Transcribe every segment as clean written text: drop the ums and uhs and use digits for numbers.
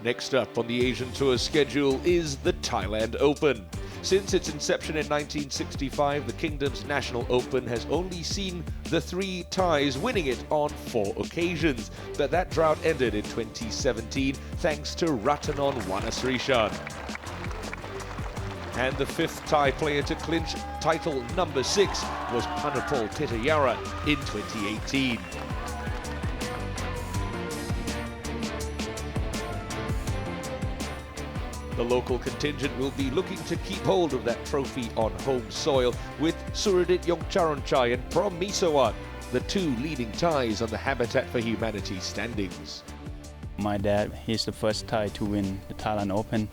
Next up on the Asian Tour schedule is the Thailand Open. Since its inception in 1965, the Kingdom's National Open has only seen the 3 Thais winning it on 4 occasions. But that drought ended in 2017 thanks to Rattanam Wannasrishan. And the 5th Thai player to clinch title number 6 was Panapol Pitayara in 2018. The local contingent will be looking to keep hold of that trophy on home soil with Suradit Yongcharonchai and Prom Misawat, the 2 leading Thais on the Habitat for Humanity standings. My dad, he's the first Thai to win the Thailand Open.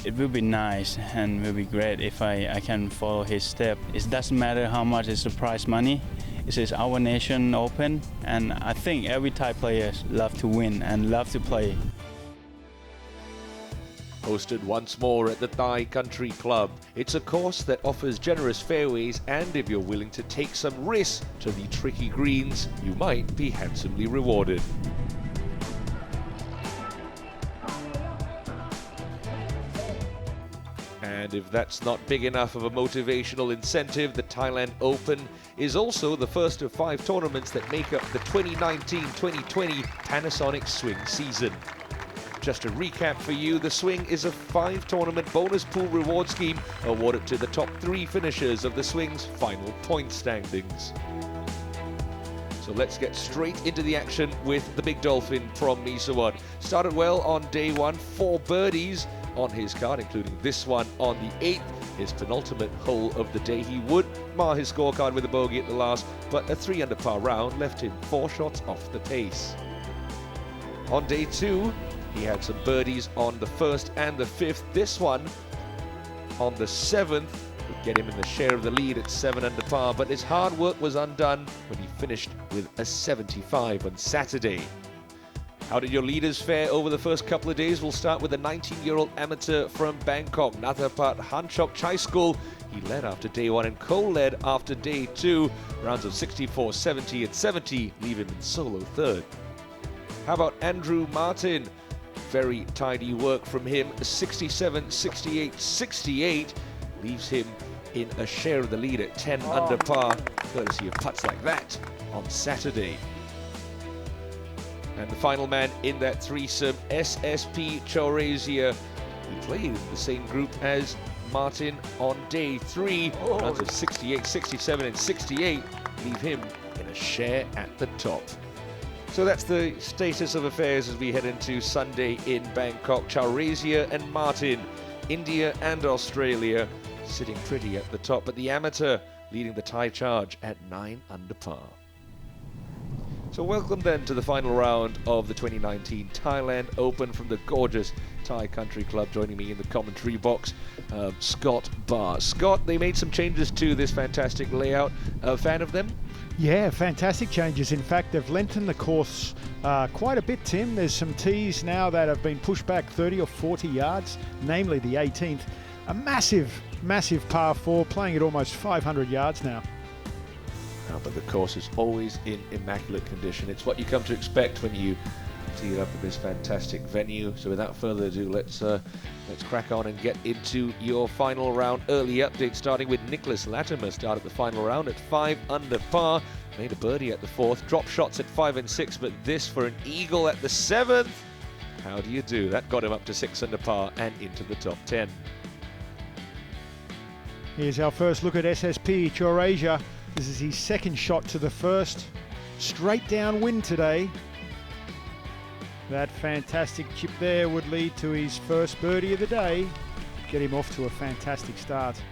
It will be nice and will be great if I can follow his step. It doesn't matter how much is the prize money. This is our nation open, and I think every Thai player love to win and love to play. Hosted once more at the Thai Country Club, it's a course that offers generous fairways, and if you're willing to take some risks to the tricky greens, you might be handsomely rewarded. And if that's not big enough of a motivational incentive, the Thailand Open is also the first of 5 tournaments that make up the 2019-2020 Panasonic Swing season. Just to recap for you, the Swing is a 5-tournament bonus pool reward scheme awarded to the top 3 finishers of the Swing's final point standings. So let's get straight into the action with the Big Dolphin Prom Misawat. Started well on day 1, 4 birdies on his card, including this one on the 8th, his penultimate hole of the day. He would mar his scorecard with a bogey at the last, but a 3 under par round left him 4 shots off the pace. On day 2, he had some birdies on the 1st and the 5th. This one on the 7th would get him in the share of the lead at 7 under par, but his hard work was undone when he finished with a 75 on Saturday. How did your leaders fare over the first couple of days? We'll start with the 19-year-old amateur from Bangkok, Nathapat Hanchok Chai School. He led after day 1 and co-led after day 2. Rounds of 64, 70 and 70 leave him in solo 3rd. How about Andrew Martin? Very tidy work from him. 67, 68, 68 leaves him in a share of the lead at 10 under par, courtesy of putts like that on Saturday. And the final man in that threesome, SSP Chaurasia. He played in the same group as Martin on day 3. Rounds of 68, 67 and 68 leave him in a share at the top. So that's the status of affairs as we head into Sunday in Bangkok. Chaurasia and Martin, India and Australia sitting pretty at the top, but the amateur leading the Thai charge at 9 under par. So welcome then to the final round of the 2019 Thailand Open from the gorgeous Thai Country Club. Joining me in the commentary box, Scott Barr. Scott, they made some changes to this fantastic layout. A fan of them? Yeah, fantastic changes. In fact, they've lengthened the course quite a bit, Tim. There's some tees now that have been pushed back 30 or 40 yards, namely the 18th. A massive, massive par 4, playing at almost 500 yards now. But the course is always in immaculate condition. It's what you come to expect when you tee it up at this fantastic venue. So without further ado, let's crack on and get into your final round early update, starting with Nicholas Latimer. Started the final round at 5 under par, made a birdie at the 4th, dropped shots at 5 and 6, but this for an eagle at the 7th. How do you do? That got him up to 6 under par and into the top 10. Here's our first look at SSP Chaurasia. This is his 2nd shot to the 1st. Straight downwind today. That fantastic chip there would lead to his first birdie of the day. Get him off to a fantastic start.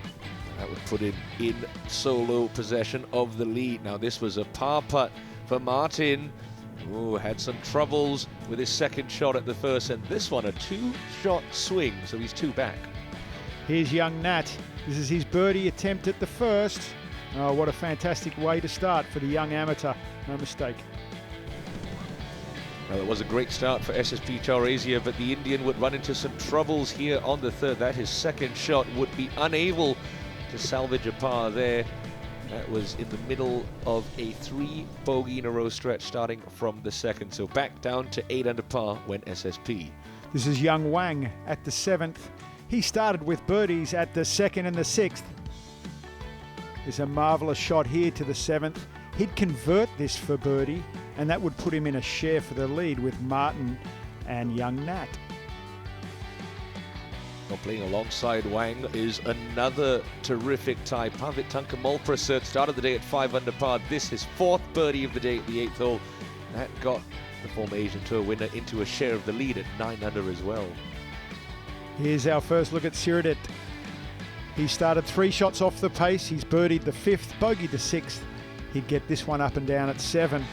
That would put him in solo possession of the lead. Now this was a par putt for Martin. Had some troubles with his 2nd shot at the 1st, and this one a 2-shot swing, so he's 2 back. Here's young Nat. This is his birdie attempt at the 1st. Oh, what a fantastic way to start for the young amateur. No mistake. Well, it was a great start for SSP Chaurasia, but the Indian would run into some troubles here on the 3rd. That his 2nd shot would be unable to salvage a par there. That was in the middle of a 3 bogey in a row stretch starting from the 2nd. So back down to 8 under par when SSP This is young Wang at the 7th. He started with birdies at the 2nd and the 6th. There's a marvellous shot here to the 7th. He'd convert this for birdie, and that would put him in a share for the lead with Martin and young Nat. Well, playing alongside Wang is another terrific tie. Pavit Tangkamolprasert started the day at 5 under par. This is 4th birdie of the day at the 8th hole. That got the former Asian Tour winner into a share of the lead at 9 under as well. Here's our first look at Siradit. He started 3 shots off the pace. He's birdied the 5th, bogeyed the 6th. He'd get this one up and down at 7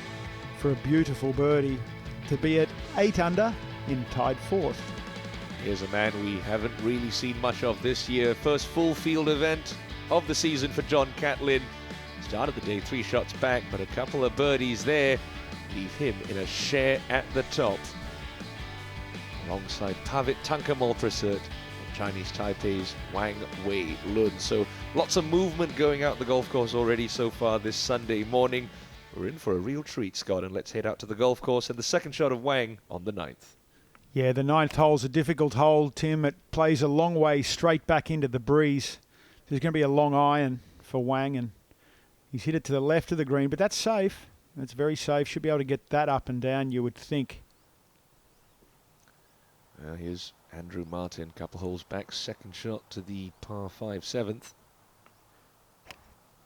for a beautiful birdie to be at 8 under in tied 4th. Here's a man we haven't really seen much of this year. First full field event of the season for John Catlin. Started the day 3 shots back, but a couple of birdies there leave him in a share at the top. Alongside Pavit Tangkamolprasert, Chinese Taipei's Wang Wei Lun. So lots of movement going out the golf course already so far this Sunday morning. We're in for a real treat, Scott, and let's head out to the golf course and the second shot of Wang on the 9th. Yeah, the 9th hole's a difficult hole, Tim. It plays a long way straight back into the breeze. There's going to be a long iron for Wang, and he's hit it to the left of the green, but that's safe. That's very safe. Should be able to get that up and down, you would think. Here's Andrew Martin, couple holes back, second shot to the par 5 7th.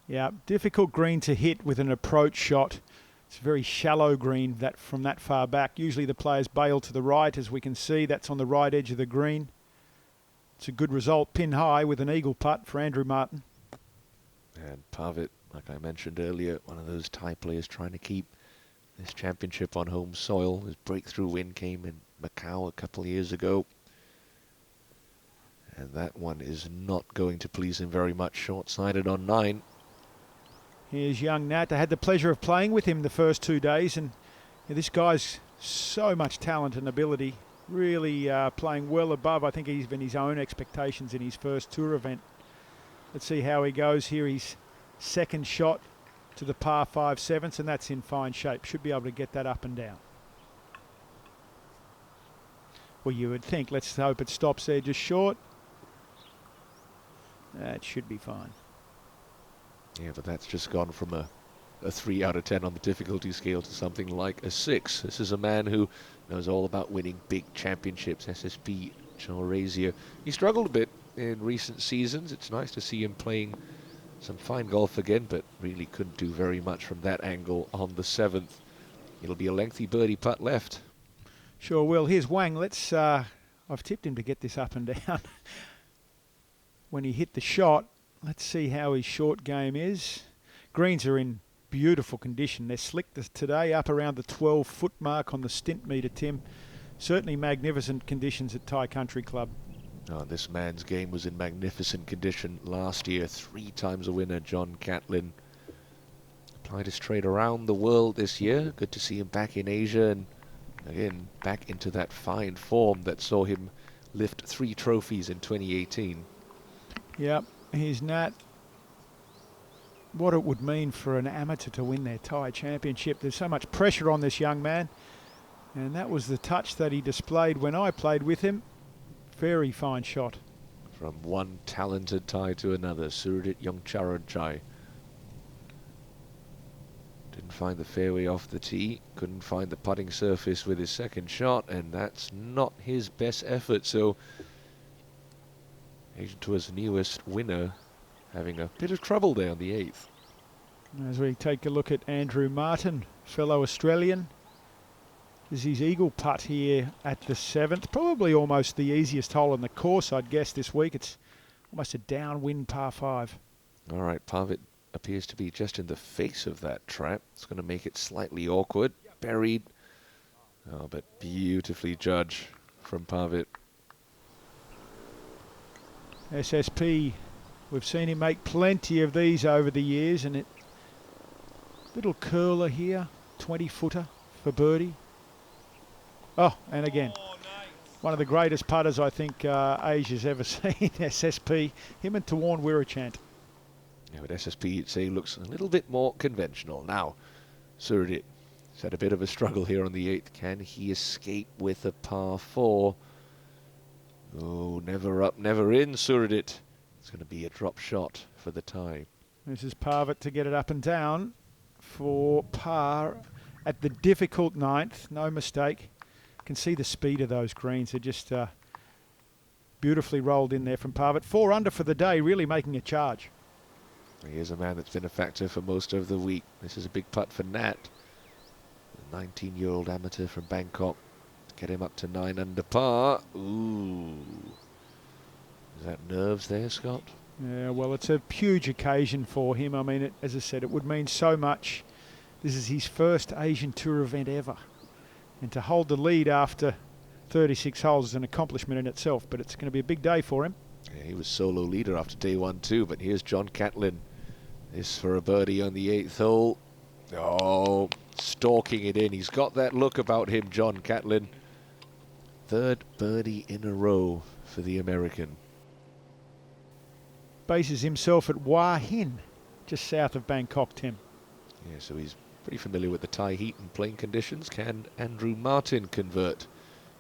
Yeah, difficult green to hit with an approach shot. It's a very shallow green that from that far back. Usually the players bail to the right, as we can see. That's on the right edge of the green. It's a good result, pin high with an eagle putt for Andrew Martin. And Pavit, like I mentioned earlier, one of those Thai players trying to keep this championship on home soil. His breakthrough win came in Macau a couple of years ago. And that one is not going to please him very much, short-sided on 9. Here's young Nat. I had the pleasure of playing with him the first 2 days, and this guy's so much talent and ability, really playing well above, I think, even his own expectations in his first tour event. Let's see how he goes here. His second shot to the par 5 7th, and that's in fine shape. Should be able to get that up and down. Well, you would think. Let's hope it stops there just short. That should be fine. Yeah, but that's just gone from a 3 out of 10 on the difficulty scale to something like a 6. This is a man who knows all about winning big championships, SSP, Eurasia. He struggled a bit in recent seasons. It's nice to see him playing some fine golf again, but really couldn't do very much from that angle on the 7th. It'll be a lengthy birdie putt left. Sure will. Here's Wang. Let's. I've tipped him to get this up and down. When he hit the shot, let's see how his short game is. Greens are in beautiful condition. They're slick today, up around the 12-foot mark on the stint meter, Tim. Certainly magnificent conditions at Thai Country Club. Oh, this man's game was in magnificent condition last year. 3 times a winner, John Catlin. Applied his trade around the world this year. Good to see him back in Asia and, again, back into that fine form that saw him lift 3 trophies in 2018. Yep, here's Nat. What it would mean for an amateur to win their Thai championship. There's so much pressure on this young man. And that was the touch that he displayed when I played with him. Very fine shot. From one talented Thai to another, Suradit Yongcharadchai. Didn't find the fairway off the tee. Couldn't find the putting surface with his second shot. And that's not his best effort. So Asian Tour's newest winner having a bit of trouble there on the 8th. As we take a look at Andrew Martin, fellow Australian. This is his eagle putt here at the 7th. Probably almost the easiest hole on the course, I'd guess, this week. It's almost a downwind par 5. All right, Pavit appears to be just in the face of that trap. It's going to make it slightly awkward. Buried. Oh, but beautifully judged from Pavit. SSP, we've seen him make plenty of these over the years, and it little curler here, 20-footer for birdie. Oh, and again, one of the greatest putters I think Asia's ever seen, SSP. Him and Tawan Wirachant. Yeah, but SSP, you'd say, looks a little bit more conventional. Now, Suradit has had a bit of a struggle here on the 8th. Can he escape with a par 4? Oh, never up, never in, Suradit. It's going to be a drop shot for the tie. This is Pavit to get it up and down for par at the difficult ninth. No mistake. Can see the speed of those greens. They're just beautifully rolled in there from Pavit. 4 under for the day, really making a charge. Here's a man that's been a factor for most of the week. This is a big putt for Nat, the 19-year-old amateur from Bangkok. Get him up to 9 under par. Ooh. Is that nerves there, Scott? Yeah, well, it's a huge occasion for him. I mean, as I said, it would mean so much. This is his first Asian Tour event ever. And to hold the lead after 36 holes is an accomplishment in itself, but it's going to be a big day for him. Yeah, he was solo leader after day 1 too, but here's John Catlin. This for a birdie on the 8th hole. Oh, stalking it in. He's got that look about him, John Catlin. 3rd birdie in a row for the American. Bases himself at Hua Hin, just south of Bangkok, Tim. Yeah, so he's pretty familiar with the Thai heat and playing conditions. Can Andrew Martin convert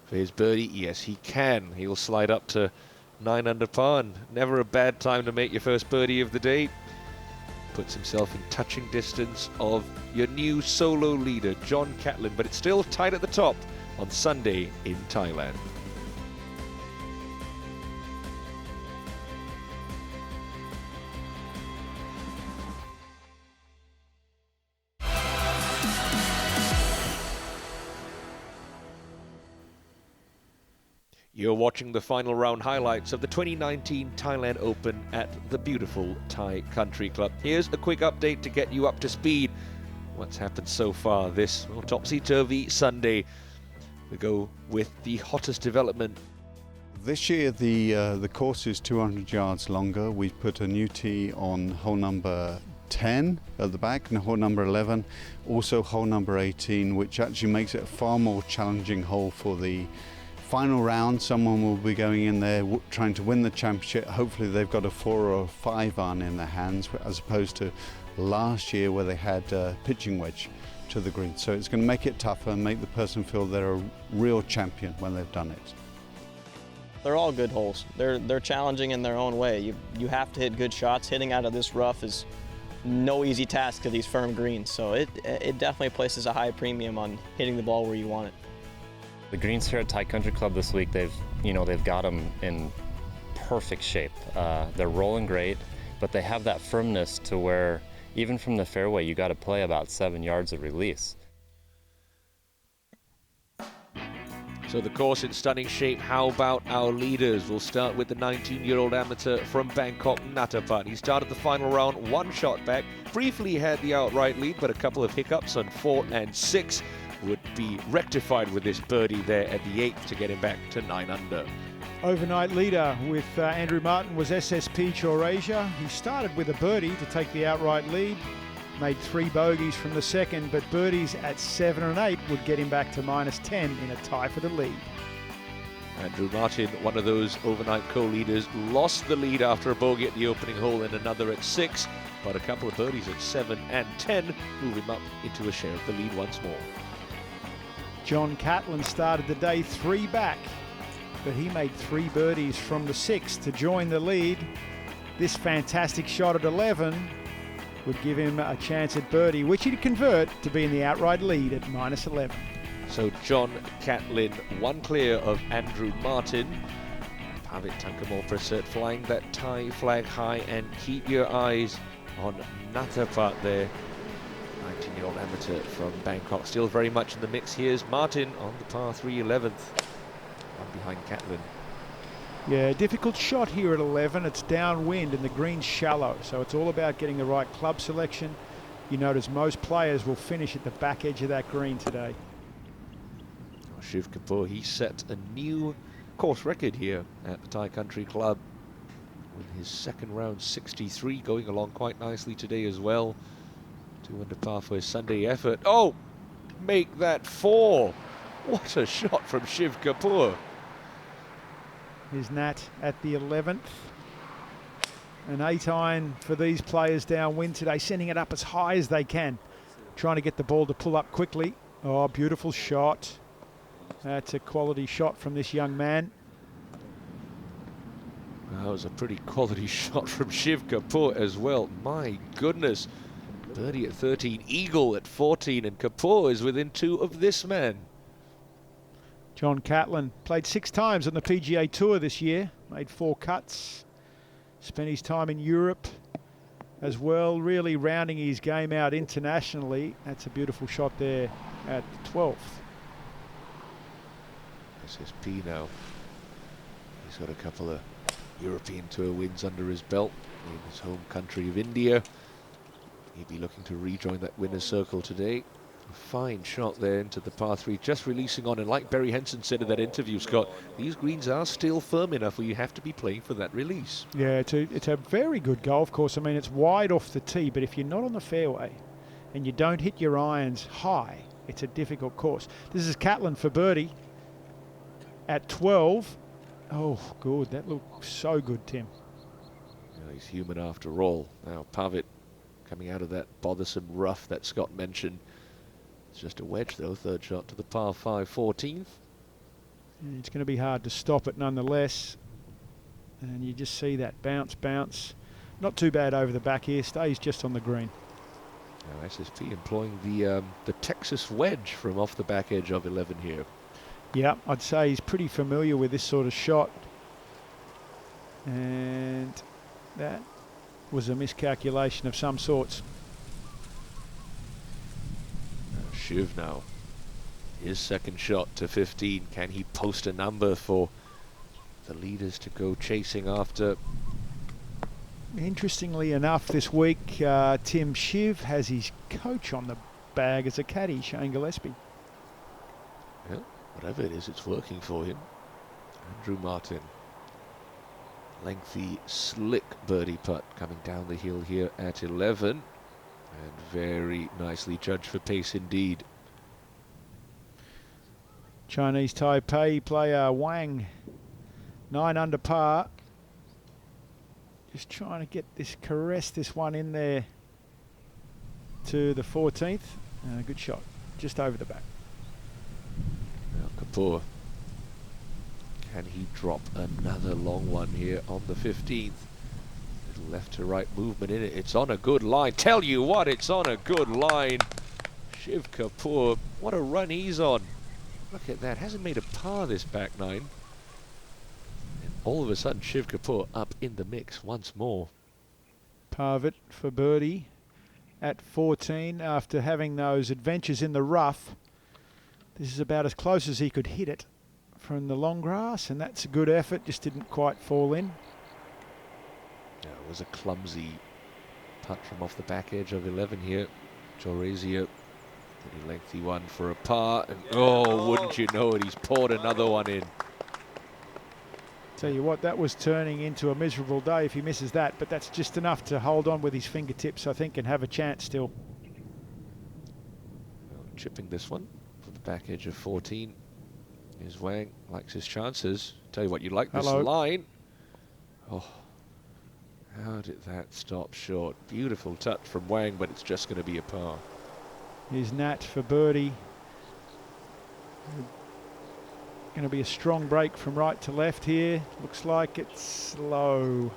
for his birdie? Yes, he can. He'll slide up to 9 under par, and never a bad time to make your first birdie of the day. Puts himself in touching distance of your new solo leader, John Catlin, but it's still tight at the top on Sunday in Thailand. You're watching the final round highlights of the 2019 Thailand Open at the beautiful Thai Country Club. Here's a quick update to get you up to speed. What's happened so far this topsy-turvy Sunday? We go with the hottest development. This year the course is 200 yards longer. We've put a new tee on hole number 10 at the back and hole number 11, also hole number 18, which actually makes it a far more challenging hole for the final round. Someone will be going in there trying to win the championship. Hopefully they've got a 4 or 5 iron in their hands, as opposed to last year where they had a pitching wedge to the green. So it's going to make it tougher and make the person feel they're a real champion when they've done it. They're all good holes. They're challenging in their own way. You have to hit good shots. Hitting out of this rough is no easy task to these firm greens. So it definitely places a high premium on hitting the ball where you want it. The greens here at Thai Country Club this week, they've got them in perfect shape. They're rolling great, but they have that firmness to where even from the fairway, you got to play about 7 yards of release. So the course in stunning shape. How about our leaders? We'll start with the 19-year-old amateur from Bangkok, Natapat. He started the final round 1 shot back, briefly had the outright lead, but a couple of hiccups on 4 and 6 would be rectified with this birdie there at the 8th to get him back to 9 under. Overnight leader with Andrew Martin was SSP Chorasia. He started with a birdie to take the outright lead, made 3 bogeys from the second, but birdies at 7 and 8 would get him back to -10 in a tie for the lead. Andrew Martin, one of those overnight co-leaders, lost the lead after a bogey at the opening hole and another at 6, but a couple of birdies at 7 and 10 move him up into a share of the lead once more. John Catlin started the day 3 back, but he made 3 birdies from the 6 to join the lead. This fantastic shot at 11 would give him a chance at birdie, which he'd convert to be in the outright lead at -11. So John Catlin, 1 clear of Andrew Martin. Pavit Tangkamolprasert flying that Thai flag high, and keep your eyes on Natapat there. 19-year-old amateur from Bangkok, still very much in the mix. Here's Martin on the par 3 11th, one behind Catlin. Yeah, difficult shot here at 11. It's downwind and the green's shallow, so it's all about getting the right club selection. You notice most players will finish at the back edge of that green today. Shiv Kapur, he set a new course record here at the Thai Country Club with his second round 63, going along quite nicely today as well. 2 under par for his Sunday effort. Oh, make that 4. What a shot from Shiv Kapur. Here's Nat at the 11th. An 8 iron for these players downwind today, sending it up as high as they can, trying to get the ball to pull up quickly. Oh, beautiful shot. That's a quality shot from this young man. That was a pretty quality shot from Shiv Kapur as well. My goodness. Birdie at 13, eagle at 14, and Kapur is within 2 of this man. John Catlin played 6 times on the PGA Tour this year, made 4 cuts, spent his time in Europe as well, really rounding his game out internationally. That's a beautiful shot there at 12th. SSP now. He's got a couple of European Tour wins under his belt in his home country of India. He'd be looking to rejoin that winner's circle today. A fine shot there into the par 3, just releasing on, and like Barry Henson said in that interview, Scott, these greens are still firm enough where you have to be playing for that release. Yeah, it's a very good golf course. I mean, it's wide off the tee, but if you're not on the fairway and you don't hit your irons high, it's a difficult course. This is Catlin for birdie at 12. Oh, good. That looked so good, Tim. Yeah, he's human after all. Now, Pavit coming out of that bothersome rough that Scott mentioned. It's just a wedge, though. Third shot to the par 5, 14th. And it's going to be hard to stop it nonetheless. And you just see that bounce, bounce. Not too bad over the back here. Stays just on the green. Now, SSP employing the Texas wedge from off the back edge of 11 here. Yeah, I'd say he's pretty familiar with this sort of shot. And that was a miscalculation of some sorts. Shiv now. His second shot to 15. Can he post a number for the leaders to go chasing after? Interestingly enough, this week, Tim, Shiv has his coach on the bag as a caddy, Shane Gillespie. Well, whatever it is, it's working for him. Andrew Martin. Lengthy, slick birdie putt coming down the hill here at 11. And very nicely judged for pace indeed. Chinese Taipei player Wang, 9 under par. Just trying to get this, caress this one in there to the 14th. Good shot, just over the back. Now Kapur. Can he drop another long one here on the 15th? Little left to right movement in it. It's on a good line. Tell you what, it's on a good line. Shiv Kapur, what a run he's on. Look at that, hasn't made a par this back 9. And all of a sudden Shiv Kapur up in the mix once more. Pavit for birdie at 14 after having those adventures in the rough. This is about as close as he could hit it from the long grass, and that's a good effort, just didn't quite fall in. Yeah, it was a clumsy putt from off the back edge of 11 here. Jorazia, pretty lengthy one for a par, and oh, wouldn't you know it, he's poured another one in. Tell you what, that was turning into a miserable day if he misses that, but that's just enough to hold on with his fingertips, I think, and have a chance still. Well, chipping this one from the back edge of 14 is Wang. Likes his chances. Tell you what, you like this line. Oh, how did that stop short? Beautiful touch from Wang, but it's just going to be a par. Here's Nat for birdie. Going to be a strong break from right to left here. Looks like it's slow.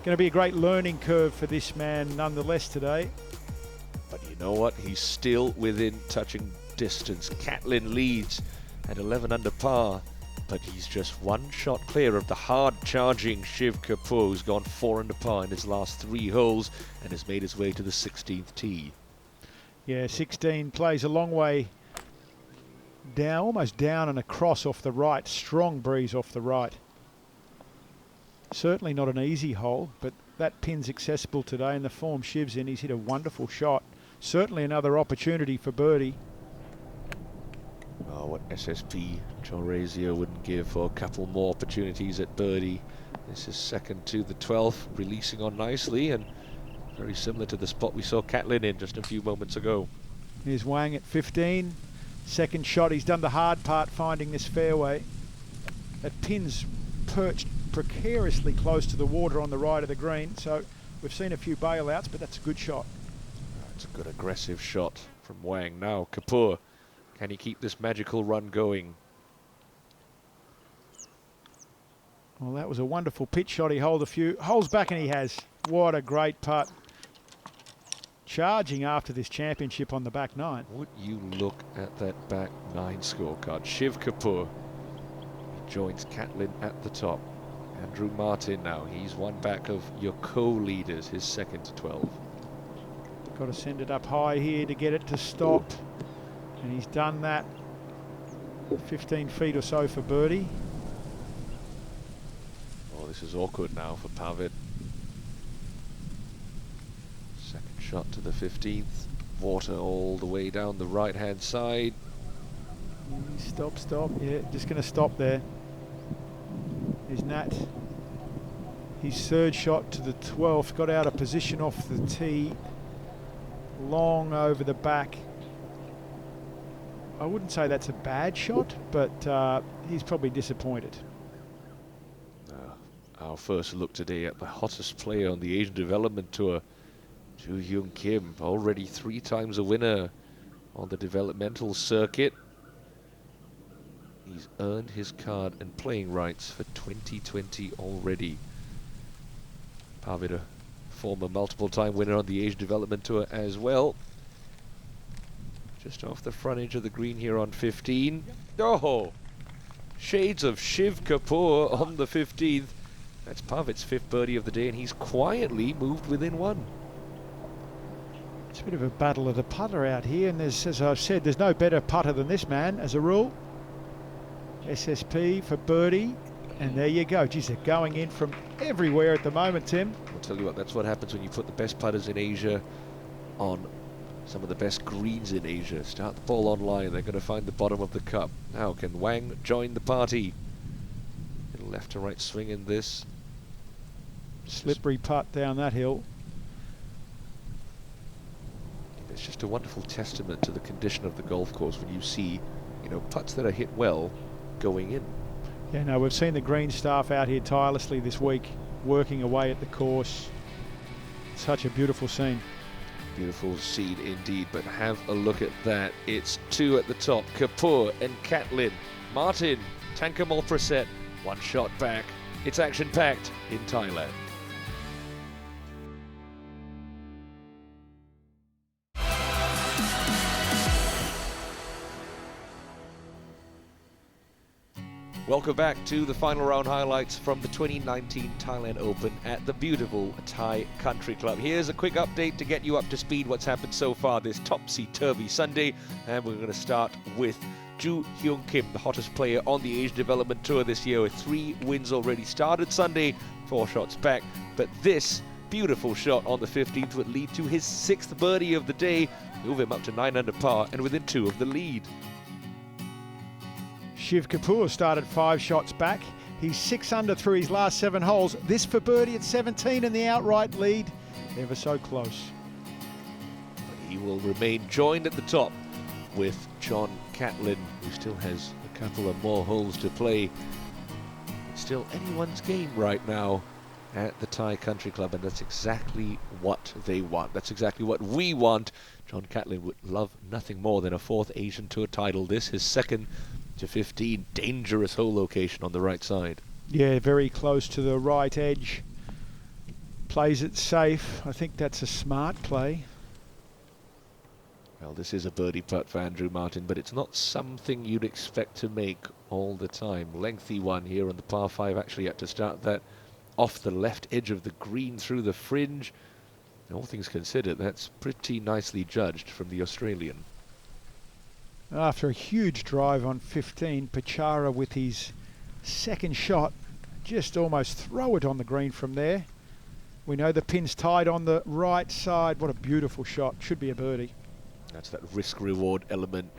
Going to be a great learning curve for this man nonetheless today. But you know what? He's still within touching distance. Catlin leads at 11 under par, but he's just one shot clear of the hard-charging Shiv Kapur, who's gone 4 under par in his last 3 holes and has made his way to the 16th tee. Yeah, 16 plays a long way down, almost down and across off the right. Strong breeze off the right. Certainly not an easy hole, but that pin's accessible today, and the form Shiv's in, he's hit a wonderful shot. Certainly another opportunity for birdie. Oh, what SSP Jorazia wouldn't give for a couple more opportunities at birdie. This is second to the 12th, releasing on nicely, and very similar to the spot we saw Catlin in just a few moments ago. Here's Wang at 15. Second shot, he's done the hard part finding this fairway. That pin's perched precariously close to the water on the right of the green, so we've seen a few bailouts, but that's a good shot. It's a good aggressive shot from Wang. Now Kapur, can he keep this magical run going? Well, that was a wonderful pitch shot. He holed a few holes back, and he has. What a great putt. Charging after this championship on the back nine. Would you look at that back nine scorecard? Shiv Kapur joins Catlin at the top. Andrew Martin now, he's one back of your co-leaders, his second to 12. Got to send it up high here to get it to stop. And he's done that. 15 feet or so for birdie. Oh, this is awkward now for Pavit. Second shot to the 15th. Water all the way down the right-hand side. Stop, stop. Yeah, just going to stop there. Is Nat. His third shot to the 12th. Got out of position off the tee. Long over the back. I wouldn't say that's a bad shot, but he's probably disappointed. Our first look today at the hottest player on the Asian Development Tour, Joo Hyun Kim, already 3 times a winner on the developmental circuit. He's earned his card and playing rights for 2020 already. Pavit, a former multiple-time winner on the Asian Development Tour as well. Just off the front edge of the green here on 15. Oh! Shades of Shiv Kapur on the 15th. That's Pavit's 5th birdie of the day, and he's quietly moved within 1. It's a bit of a battle of the putter out here, and there's, as I've said, there's no better putter than this man, as a rule. SSP for birdie, and there you go. Geez, they're going in from everywhere at the moment, Tim. I'll tell you what, that's what happens when you put the best putters in Asia on some of the best greens in Asia. Start the ball online, they're going to find the bottom of the cup. Now can Wang join the party? Little left to right swing in this. Slippery putt down that hill. It's just a wonderful testament to the condition of the golf course when you see, you know, putts that are hit well going in. Yeah, no, we've seen the green staff out here tirelessly this week, working away at the course. Such a beautiful scene. Beautiful scene indeed, but have a look at that. It's 2 at the top, Kapur and Catlin. Martin, Tangkamolprasert, 1 shot back. It's action-packed in Thailand. Welcome back to the final round highlights from the 2019 Thailand Open at the beautiful Thai Country Club. Here's a quick update to get you up to speed what's happened so far this topsy-turvy Sunday. And we're going to start with Joo Hyun Kim, the hottest player on the Asian Development Tour this year, with 3 wins already. Started Sunday, 4 shots back, but this beautiful shot on the 15th would lead to his 6th birdie of the day, move him up to 9 under par and within 2 of the lead. Shiv Kapur started 5 shots back. He's 6 under through his last 7 holes. This for birdie at 17 and the outright lead. Ever so close. But he will remain joined at the top with John Catlin, who still has a couple of more holes to play. It's still anyone's game right now at the Thai Country Club, and that's exactly what they want. That's exactly what we want. John Catlin would love nothing more than a 4th Asian Tour title. This, his 2nd to 15, dangerous hole location on the right side. Yeah, very close to the right edge. Plays it safe. I think that's a smart play. Well, this is a birdie putt for Andrew Martin, but it's not something you'd expect to make all the time. Lengthy one here on the par 5. Actually had to start that off the left edge of the green through the fringe. All things considered, that's pretty nicely judged from the Australian. After a huge drive on 15, Pachara with his 2nd shot, just almost throw it on the green from there. We know the pin's tied on the right side. What a beautiful shot. Should be a birdie. That's that risk-reward element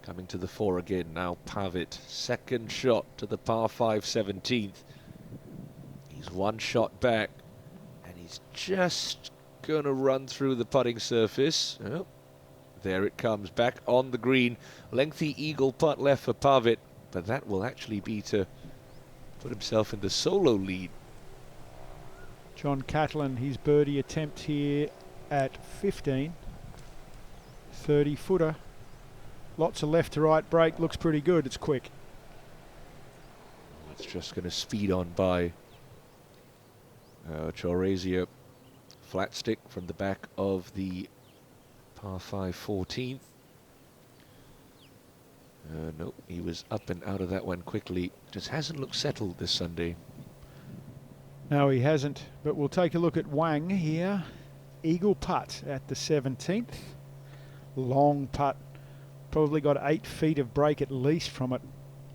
coming to the fore again. Now Pavit, 2nd shot to the par 5 17th. He's 1 shot back, and he's just going to run through the putting surface. Oh. There it comes, back on the green. Lengthy eagle putt left for Pavit, but that will actually be to put himself in the solo lead. John Catlin, his birdie attempt here at 15. 30-footer. Lots of left to right break, looks pretty good, it's quick. It's just going to speed on by. Chorazia, flat stick from the back of the par 5 14th. No, he was up and out of that one quickly. Just hasn't looked settled this Sunday. No, he hasn't. But we'll take a look at Wang here. Eagle putt at the 17th. Long putt. Probably got 8 feet of break at least from it,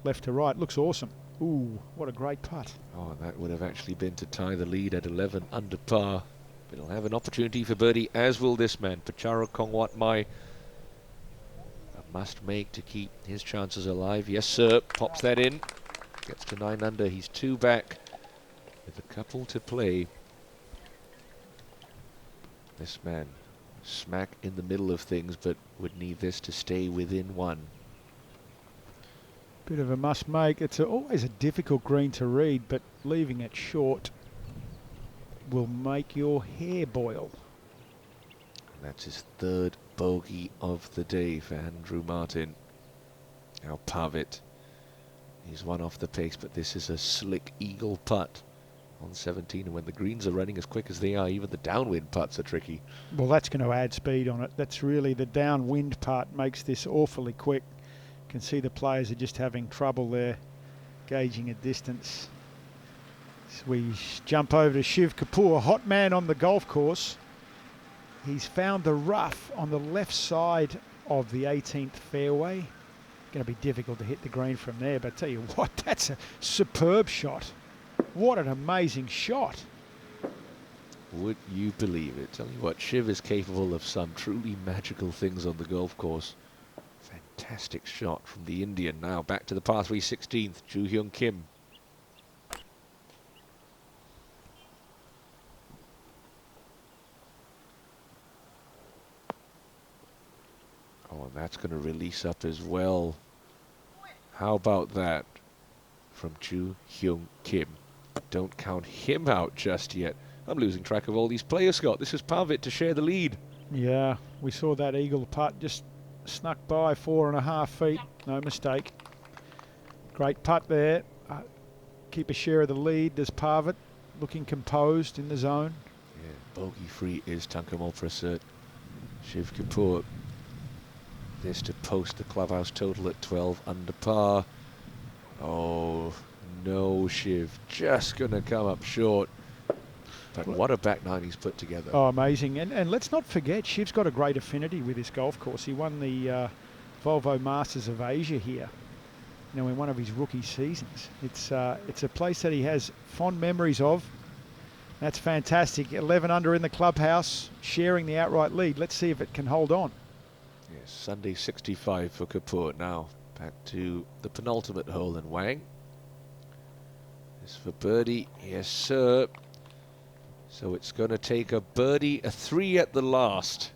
left to right. Looks awesome. Ooh, what a great putt. Oh, that would have actually been to tie the lead at 11 under par. But he'll have an opportunity for birdie, as will this man, Pachara Kongwat Mai. A must make to keep his chances alive. Yes, sir. Pops that in. Gets to 9 under. He's 2 back with a couple to play. This man smack in the middle of things, but would need this to stay within 1. Bit of a must make. It's always a difficult green to read, but leaving it short will make your hair boil. And that's his 3rd bogey of the day for Andrew Martin. Now Pavit. He's 1 off the pace, but this is a slick eagle putt on 17. And when the greens are running as quick as they are, even the downwind putts are tricky. Well, that's going to add speed on it. That's really the downwind part makes this awfully quick. Can see the players are just having trouble there gauging a distance. So we jump over to Shiv Kapur, hot man on the golf course. He's found the rough on the left side of the 18th fairway. Going to be difficult to hit the green from there, but I tell you what, that's a superb shot. What an amazing shot. Would you believe it? Tell you what, Shiv is capable of some truly magical things on the golf course. Fantastic shot from the Indian. Now back to the par 3 16th, Joo Hyung Kim. Oh, and that's going to release up as well. How about that from Joo Hyung Kim? Don't count him out just yet. I'm losing track of all these players, Scott. This is Pavit to share the lead. Yeah, we saw that eagle putt just snuck by 4.5 feet. No mistake. Great putt there. Keep a share of the lead. There's Pavit looking composed in the zone. Yeah, bogey free is Tangkamolprasert. Shiv Kapur. This to post the clubhouse total at 12 under par. Oh, no, Shiv. Just going to come up short. But what a back nine he's put together. Oh, amazing. And let's not forget, Shiv's got a great affinity with this golf course. He won the Volvo Masters of Asia here, you know, in one of his rookie seasons. It's a place that he has fond memories of. That's fantastic. 11 under in the clubhouse, sharing the outright lead. Let's see if it can hold on. Yes, Sunday 65 for Kapur. Now back to the penultimate hole in Wang. This for birdie. Yes, sir. So it's going to take a birdie, a 3 at the last,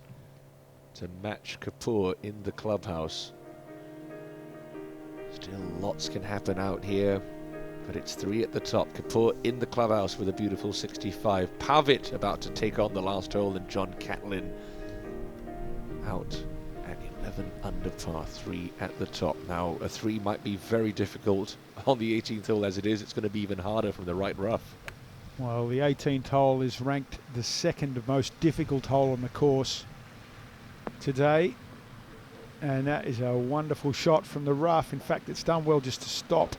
to match Kapur in the clubhouse. Still lots can happen out here, but it's 3 at the top. Kapur in the clubhouse with a beautiful 65. Pavit about to take on the last hole, and John Catlin out at 11 under par, 3 at the top. Now a 3 might be very difficult on the 18th hole as it is. It's going to be even harder from the right rough. Well, the 18th hole is ranked the 2nd most difficult hole on the course today. And that is a wonderful shot from the rough. In fact, it's done well just to stop.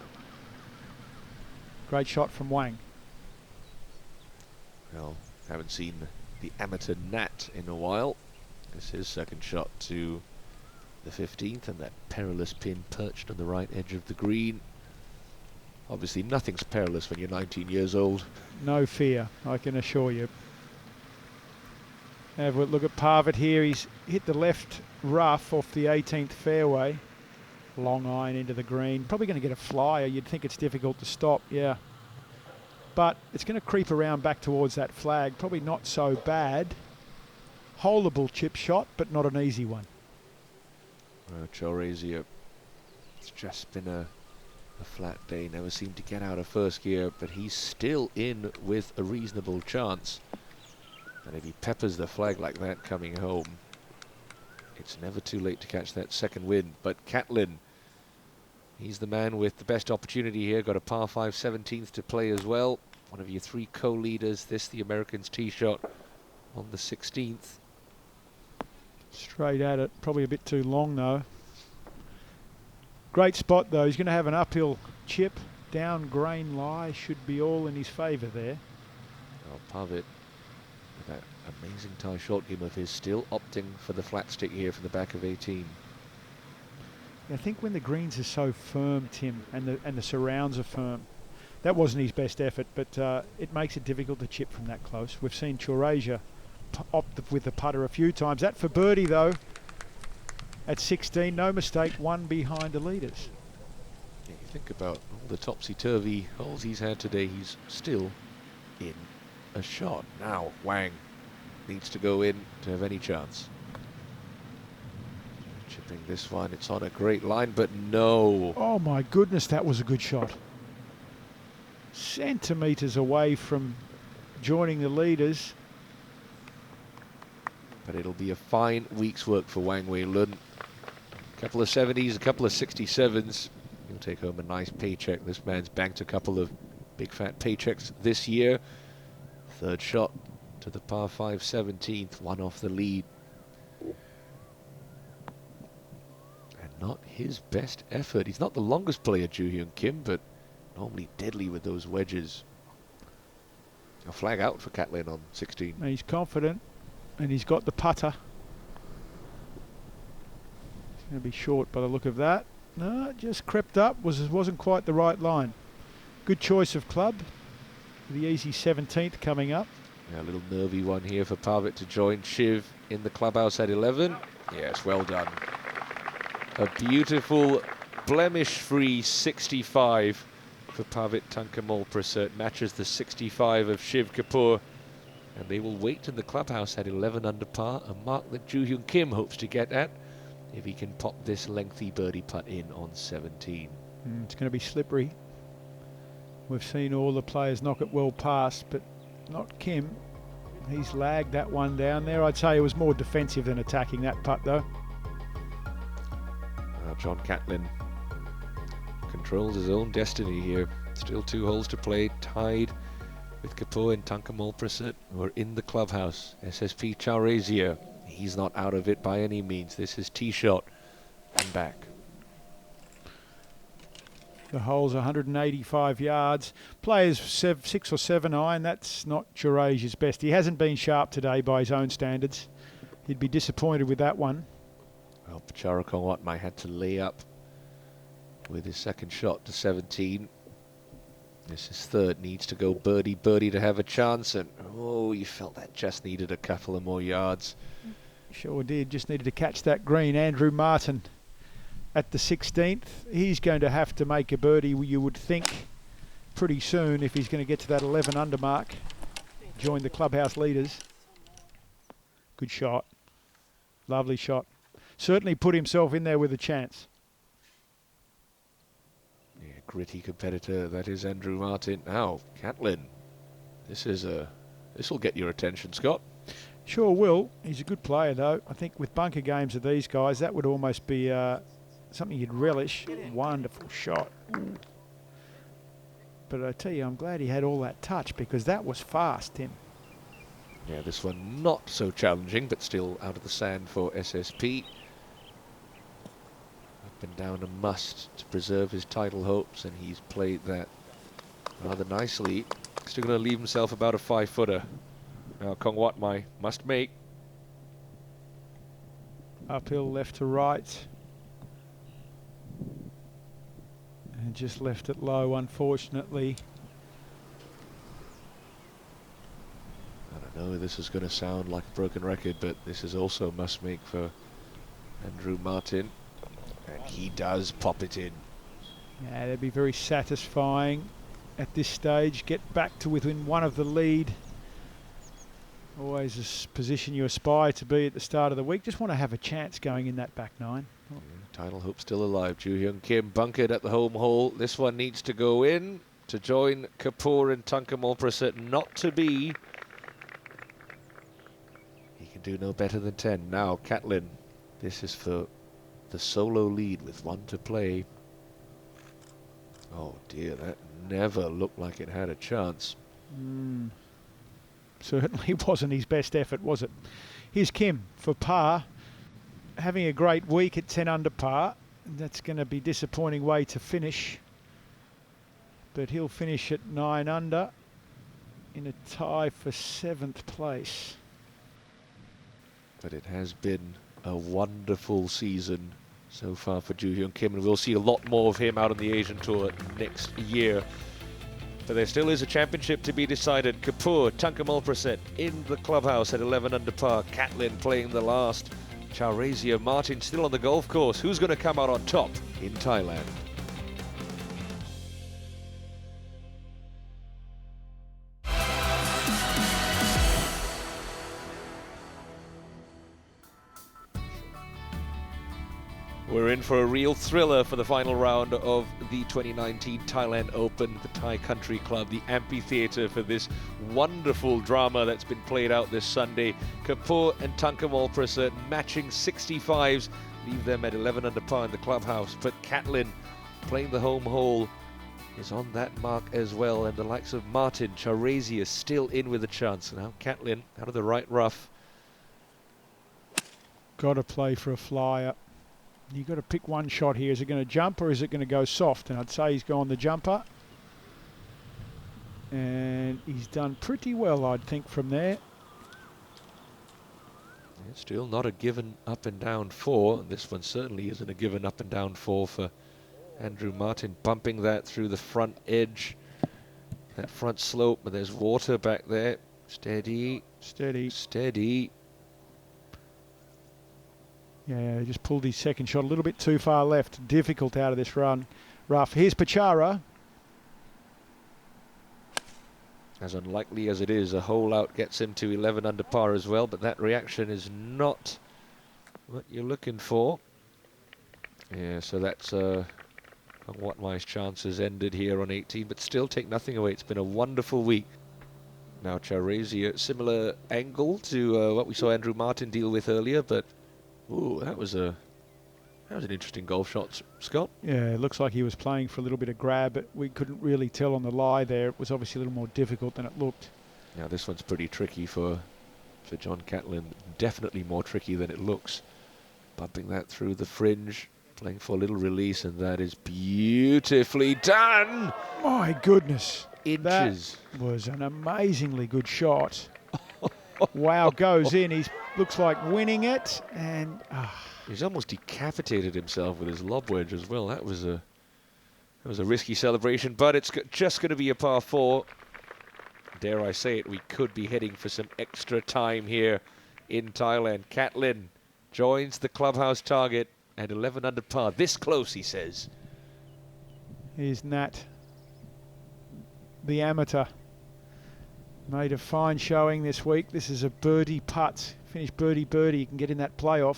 Great shot from Wang. Well, haven't seen the amateur Nat in a while. This is his second shot to the 15th, and that perilous pin perched on the right edge of the green. Obviously, nothing's perilous when you're 19 years old. No fear, I can assure you. Have a look at Pavit here. He's hit the left rough off the 18th fairway. Long iron into the green. Probably going to get a flyer. You'd think it's difficult to stop, yeah. But it's going to creep around back towards that flag. Probably not so bad. Holdable chip shot, but not an easy one. Chorazia, it's just been a flat day. Never seemed to get out of first gear, but he's still in with a reasonable chance. And if he peppers the flag like that coming home, it's never too late to catch that second win. But Catlin He's the man with the best opportunity here. Got a par 5 17th to play as well. One of your 3 co-leaders. This, the American's tee shot on the 16th. Straight at it, probably a bit too long though. Great spot though. He's going to have an uphill chip. Down grain lie should be all in his favour there. Well, Pavit, with that amazing tie short game of his, still opting for the flat stick here from the back of 18. I think when the greens are so firm, Tim, and the surrounds are firm, that wasn't his best effort, but it makes it difficult to chip from that close. We've seen Churasia opt with the putter a few times. That for birdie though, at 16, no mistake, one behind the leaders. Yeah, you think about all the topsy-turvy holes he's had today, he's still in a shot. Now Wang needs to go in to have any chance. Chipping this one, it's on a great line, but no. Oh my goodness, that was a good shot. Centimetres away from joining the leaders. But it'll be a fine week's work for Wang Wei Lun. A couple of 70s, a couple of 67s. He'll take home a nice paycheck. This man's banked a couple of big fat paychecks this year. Third shot to the par 5 17th, one off the lead. And not his best effort. He's not the longest player, Joo Hyun Kim, but normally deadly with those wedges. A flag out for Catlin on 16. He's confident, and he's got the putter. It's going to be short by the look of that. No, it just crept up. Wasn't quite the right line. Good choice of club. The easy 17th coming up. Yeah, a little nervy one here for Pavit to join Shiv in the clubhouse at 11. Yes, well done. A beautiful blemish-free 65 for Pavit Tangkamolprasert. Matches the 65 of Shiv Kapur. And they will wait in the clubhouse at 11 under par, a mark that Joo Hyun Kim hopes to get at if he can pop this lengthy birdie putt in on 17. It's going to be slippery. We've seen all the players knock it well past, but not Kim. He's lagged that one down there. I'd say it was more defensive than attacking that putt though. John Catlin controls his own destiny here. Still 2 holes to play, tied with Kapur and Tangkamolprasert, who are in the clubhouse. SSP Chaurasia, he's not out of it by any means. This is tee shot and back. The hole's 185 yards. Players 6 or 7 iron. That's not Churasia's best. He hasn't been sharp today by his own standards. He'd be disappointed with that one. Well, Pachara Kongwatmai had to lay up with his second shot to 17. This is third, needs to go birdie to have a chance, and oh, you felt that just needed a couple of more yards. Sure did, just needed to catch that green. Andrew Martin at the 16th. He's going to have to make a birdie, you would think, pretty soon if he's going to get to that 11 under mark. Join the clubhouse leaders. Good shot. Lovely shot. Certainly put himself in there with a chance. Yeah, gritty competitor, that is Andrew Martin. Now, Catlin. This will get your attention, Scott. Sure will. He's a good player, though. I think with bunker games of these guys, that would almost be something you'd relish. Wonderful shot. But I tell you, I'm glad he had all that touch because that was fast, Tim. Yeah, this one not so challenging, but still out of the sand for SSP. Up and down a must to preserve his title hopes, and he's played that rather nicely. Still going to leave himself about a 5-footer. Now Kongwatmai must make. Uphill left to right. And just left it low, unfortunately. I don't know, this is going to sound like a broken record, but this is also must make for Andrew Martin. And he does pop it in. Yeah, that'd be very satisfying at this stage. Get back to within one of the lead. Always a position you aspire to be at the start of the week. Just want to have a chance going in that back nine. Yeah, title hope still alive. Joo Hyun Kim bunkered at the home hole. This one needs to go in to join Kapur and Tangkamolprasert. Not to be. He can do no better than 10. Now Catlin. This is for the solo lead with 1 to play. Oh dear, that never looked like it had a chance. Certainly wasn't his best effort, was it? Here's Kim for par, having a great week at 10 under par. That's going to be a disappointing way to finish, but he'll finish at 9 under in a tie for 7th place. But it has been a wonderful season so far for Joo Hyun Kim, and we'll see a lot more of him out on the Asian Tour next year. But there still is a championship to be decided. Kapur, Tangkamolprasert in the clubhouse at 11 under par. Catlin playing the last. Chaurasia Martin still on the golf course. Who's going to come out on top in Thailand? We're in for a real thriller for the final round of the 2019 Thailand Open, the Thai Country Club, the amphitheatre for this wonderful drama that's been played out this Sunday. Kapur and Tangkamolprasert matching 65s, leave them at 11 under par in the clubhouse. But Catlin, playing the home hole, is on that mark as well, and the likes of Martin, Chaurasia still in with a chance. Now Catlin out of the right rough. Got to play for a flyer. You've got to pick one shot here. Is it going to jump or is it going to go soft? And I'd say he's gone the jumper. And he's done pretty well, I'd think, from there. Yeah, still not a given up and down 4. This one certainly isn't a given up and down 4 for Andrew Martin, bumping that through the front edge, that front slope, but there's water back there. Steady. Steady. Steady. Yeah, just pulled his second shot a little bit too far left. Difficult out of this run. Rough. Here's Pachara. As unlikely as it is, a hole out gets him to 11 under par as well, but that reaction is not what you're looking for. Yeah, so that's what my chances ended here on 18, but still take nothing away. It's been a wonderful week. Now Chaurasia, similar angle to what we saw Andrew Martin deal with earlier, but ooh, that was an interesting golf shot, Scott. Yeah, it looks like he was playing for a little bit of grab, but we couldn't really tell on the lie there. It was obviously a little more difficult than it looked. Now this one's pretty tricky for John Catlin. Definitely more tricky than it looks. Bumping that through the fringe, playing for a little release, and that is beautifully done. My goodness. Inches. That was an amazingly good shot. Wow, goes in. He looks like winning it, and he's almost decapitated himself with his lob wedge as well. That was a risky celebration, but it's just going to be a par 4. Dare I say it, we could be heading for some extra time here in Thailand. Catlin joins the clubhouse target at 11 under par. This close, he says. Here's Nat, the amateur. Made a fine showing this week. This is a birdie putt. Finish birdie, you can get in that playoff.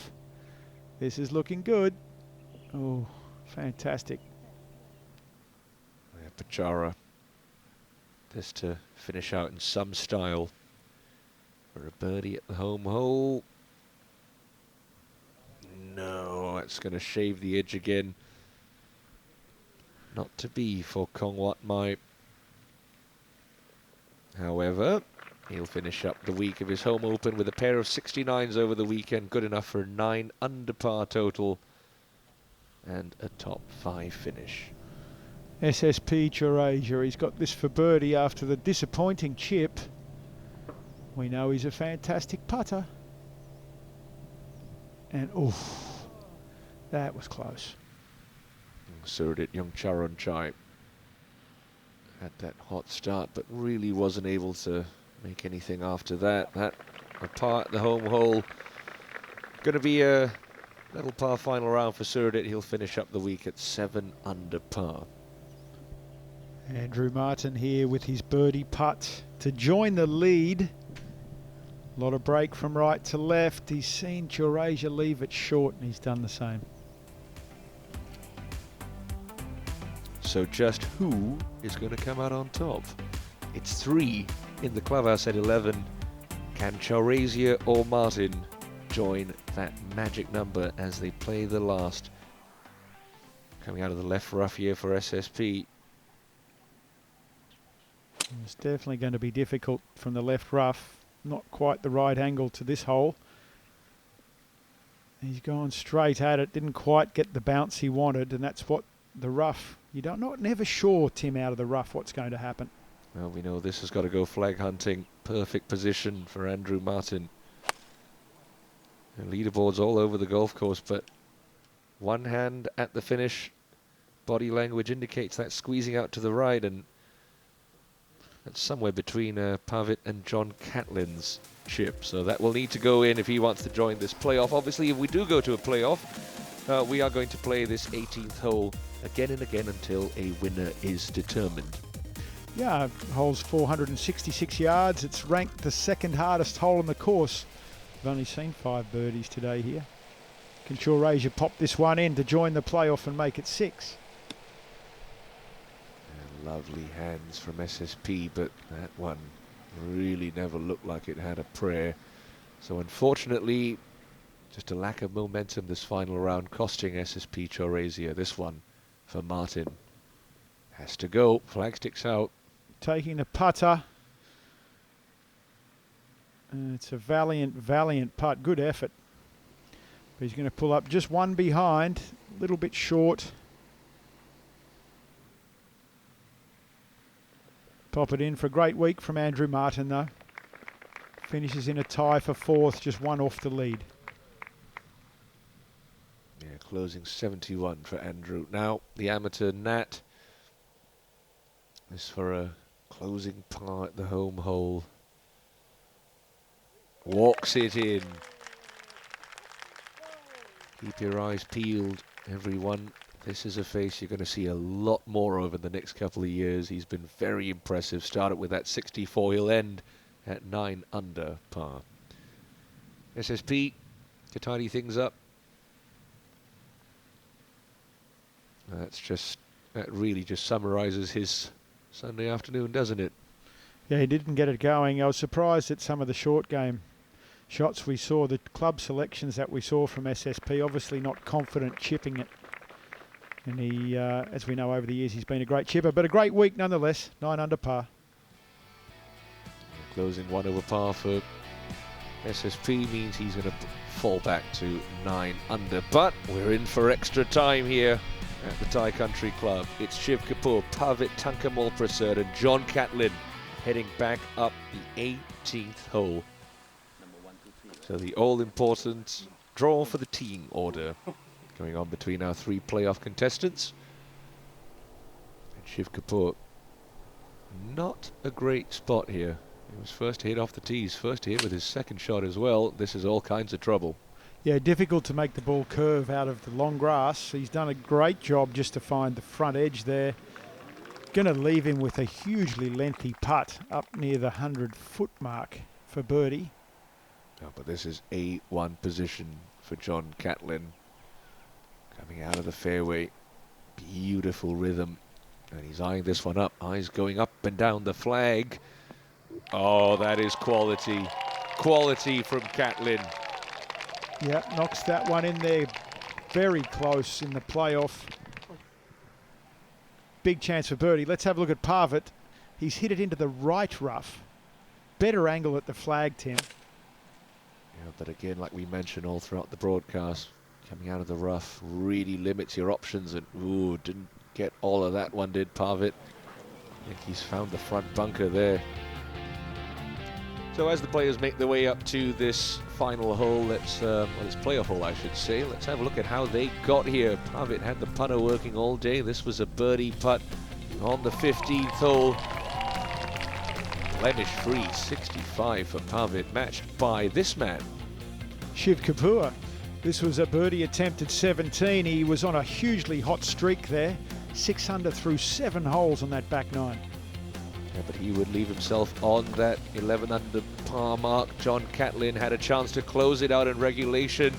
This is looking good. Oh, fantastic. Yeah, Pachara. This to finish out in some style for a birdie at the home hole. No, that's going to shave the edge again. Not to be for Kongwat Mai. However, he'll finish up the week of his home open with a pair of 69s over the weekend. Good enough for a 9 under par total and a top 5 finish. SSP Chaurasia, he's got this for birdie after the disappointing chip. We know he's a fantastic putter. And oof, that was close. Suradit Yongcharonchai had that hot start, but really wasn't able to make anything after that. That apart the home hole. Going to be a little par final round for Suradit. He'll finish up the week at 7 under par. Andrew Martin here with his birdie putt to join the lead. A lot of break from right to left. He's seen Chaurasia leave it short, and he's done the same. So just who is going to come out on top? It's 3 in the clubhouse at 11. Can Chaurasia or Martin join that magic number as they play the last? Coming out of the left rough here for SSP. It's definitely going to be difficult from the left rough. Not quite the right angle to this hole. He's gone straight at it, didn't quite get the bounce he wanted, and that's what the rough, never sure, Tim, out of the rough what's going to happen. Well, we know this has got to go flag hunting. Perfect position for Andrew Martin. And leaderboards all over the golf course, but one hand at the finish. Body language indicates that squeezing out to the right, and that's somewhere between Pavit and John Catlin's chip. So that will need to go in if he wants to join this playoff. Obviously, if we do go to a playoff, we are going to play this 18th hole again and again until a winner is determined. Yeah, hole's 466 yards. It's ranked the second hardest hole on the course. We've only seen 5 birdies today here. Can Asia pop this one in to join the playoff and make it 6? Lovely hands from SSP, but that one really never looked like it had a prayer. So unfortunately, just a lack of momentum this final round costing SSP Chorazia. This one for Martin has to go. Flag sticks out. Taking the putter. It's a valiant putt. Good effort. But he's going to pull up just one behind. A little bit short. Pop it in for a great week from Andrew Martin, though. Finishes in a tie for 4th, just one off the lead. Yeah, closing 71 for Andrew. Now, the amateur Nat is for a closing par at the home hole. Walks it in. Keep your eyes peeled, everyone. This is a face you're going to see a lot more over the next couple of years. He's been very impressive. Started with that 64. He'll end at 9 under par. SSP to tidy things up. That really just summarizes his Sunday afternoon, doesn't it? Yeah, he didn't get it going. I was surprised at some of the short game shots we saw, the club selections that we saw from SSP. Obviously not confident chipping it. And he, as we know over the years, he's been a great chipper, but a great week nonetheless, 9 under par. Closing 1 over par for SSP means he's going to fall back to 9 under. But we're in for extra time here at the Thai Country Club. It's Shiv Kapur, Pavit Tangkamolprasert and John Catlin heading back up the 18th hole. So the all-important draw for the team order going on between our 3 playoff contestants. And Shiv Kapur, not a great spot here. He was first to hit off the tees, first to hit with his second shot as well. This is all kinds of trouble. Yeah, difficult to make the ball curve out of the long grass. He's done a great job just to find the front edge there. Going to leave him with a hugely lengthy putt up near the 100-foot mark for birdie. Oh, but this is A1 position for John Catlin. Coming out of the fairway. Beautiful rhythm. And he's eyeing this one up. Eyes going up and down the flag. Oh, that is quality. Quality from Catlin. Yeah, knocks that one in there very close in the playoff. Big chance for birdie. Let's have a look at Pavit. He's hit it into the right rough. Better angle at the flag, Tim. Yeah, but again, like we mentioned all throughout the broadcast, coming out of the rough really limits your options, and ooh, didn't get all of that one, did Pavit. I think he's found the front bunker there. So as the players make their way up to this final hole, this playoff hole I should say, let's have a look at how they got here. Pavit had the putter working all day. This was a birdie putt on the 15th hole. Blemish free, 65 for Pavit, matched by this man. Shiv Kapur. This was a birdie attempt at 17. He was on a hugely hot streak there. 6 under through 7 holes on that back 9. Yeah, but he would leave himself on that 11 under par mark. John Catlin had a chance to close it out in regulation.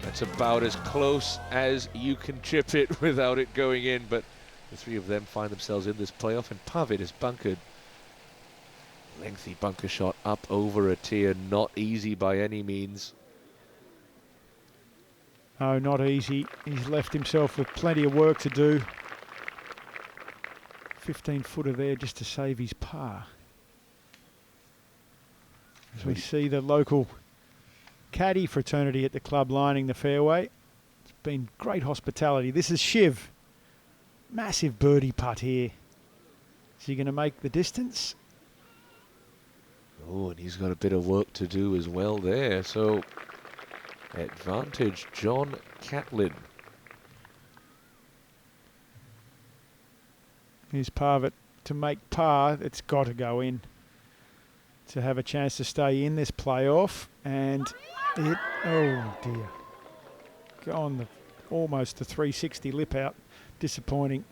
That's about as close as you can chip it without it going in, but the 3 of them find themselves in this playoff, and Pavit is bunkered. Lengthy bunker shot up over a tier, not easy by any means. Oh, not easy. He's left himself with plenty of work to do. 15-footer there just to save his par. As we see the local caddy fraternity at the club lining the fairway. It's been great hospitality. This is Shiv. Massive birdie putt here. Is he going to make the distance? Oh, and he's got a bit of work to do as well there. So, advantage John Catlin. Here's Pavit to make par. It's got to go in to have a chance to stay in this playoff. And it, oh dear, gone almost the 360 lip out. Disappointing.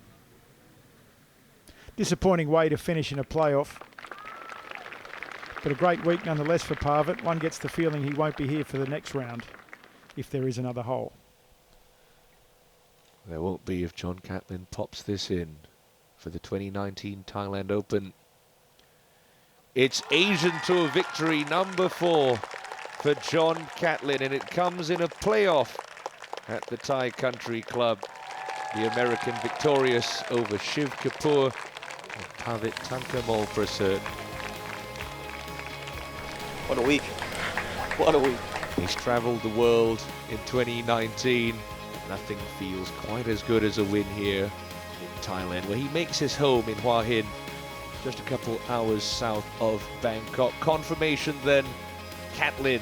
Disappointing way to finish in a playoff. But a great week nonetheless for Pavit. One gets the feeling he won't be here for the next round if there is another hole. There won't be if John Catlin pops this in for the 2019 Thailand Open. It's Asian Tour victory number 4 for John Catlin, and it comes in a playoff at the Thai Country Club. The American victorious over Shiv Kapur and Pavit Tangkamolprasert. What a week. What a week. He's travelled the world in 2019. Nothing feels quite as good as a win here in Thailand, where he makes his home in Hua Hin, just a couple hours south of Bangkok. Confirmation then, Catlin,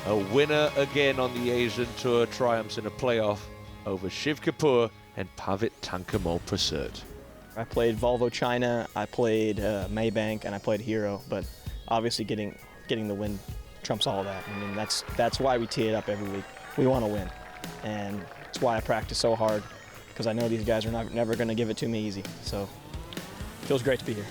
a winner again on the Asian Tour, triumphs in a playoff over Shiv Kapur and Pavit Tangkamolprasert. I played Volvo China, I played Maybank, and I played Hero, but obviously getting the win trumps all of that. I mean, that's why we tee it up every week. We want to win, and it's why I practice so hard, because I know these guys are never going to give it to me easy. So it feels great to be here.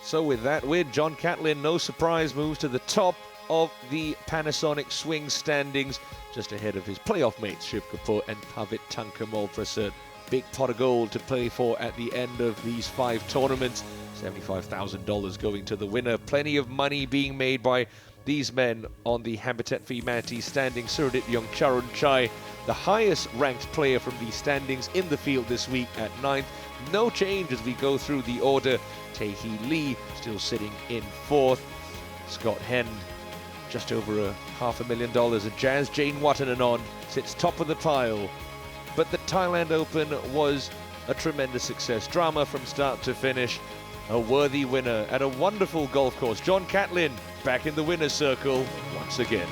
So with that win, John Catlin, no surprise, moves to the top of the Panasonic swing standings, just ahead of his playoff mates Shiv Kapur and Pavit Tangkamolprasert. Big pot of gold to play for at the end of these 5 tournaments. $75,000 going to the winner. Plenty of money being made by these men on the Habitat for Humanity standing. Suradit Yongcharan Chai, the highest ranked player from these standings in the field this week at 9th. No change as we go through the order. Tae-hee Lee still sitting in 4th. Scott Hend just over $500,000. And Jazz Jane Watananon sits top of the pile. But the Thailand Open was a tremendous success. Drama from start to finish. A worthy winner at a wonderful golf course. John Catlin back in the winner's circle once again.